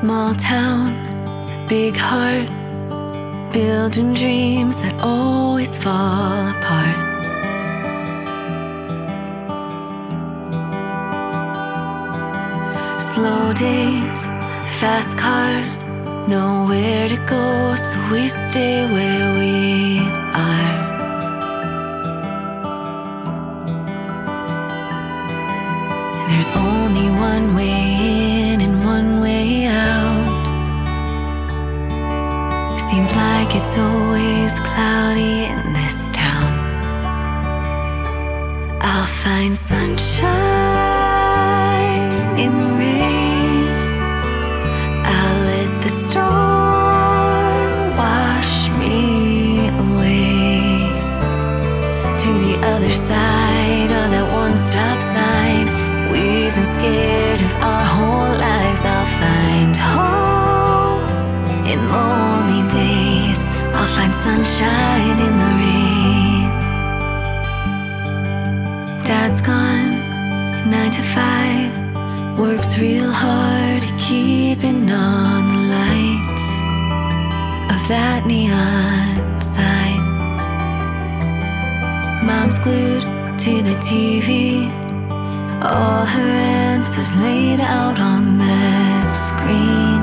Small town, big heart, building dreams that always fall apart. Slow days, fast cars, nowhere to go, so we stay where we are. There's only one way in and one way out. Seems like it's always cloudy in this town. I'll find sunshine in the rain. I'll let the storm wash me away to the other side of that one-stop sign. We've been scared of our whole lives. I'll find home in lonely days. I'll find sunshine in the rain. Dad's gone, 9 to 5. Works real hard, keeping on the lights of that neon sign. Mom's glued to the TV, all her answers laid out on the screen,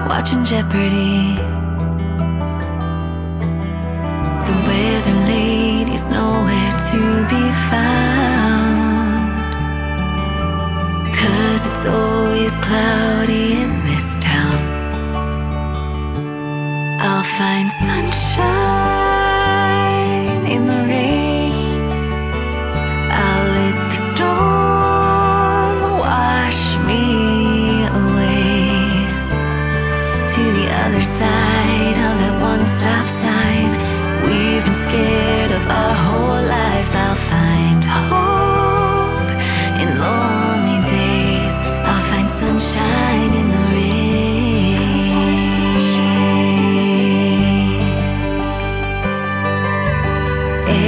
watching Jeopardy. The weather lady's nowhere to be found, 'cause it's always cloudy in this town. I'll find sunshine in the rain. I'll let the storm wash me away to the other side of that one-stop sign. We've been scared of our whole lives. I'll find hope in lonely days. I'll find sunshine in the rain.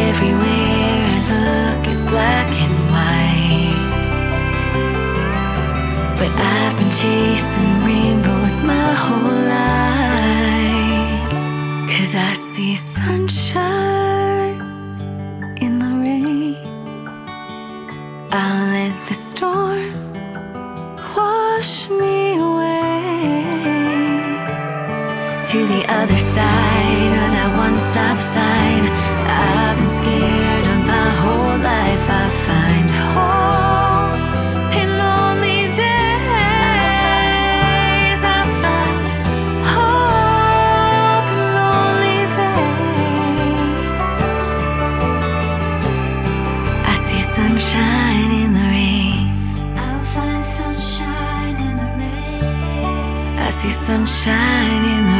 Everywhere I look is black and white, but I've been chasing rainbows my whole life, 'cause I see sunshine in the rain. I'll let the storm wash me away to the other side of that one-stop sign. I've been scared of my whole life. I find hope in lonely days. I find hope in lonely days. I see sunshine in the rain. I'll find sunshine in the rain. I see sunshine in the rain.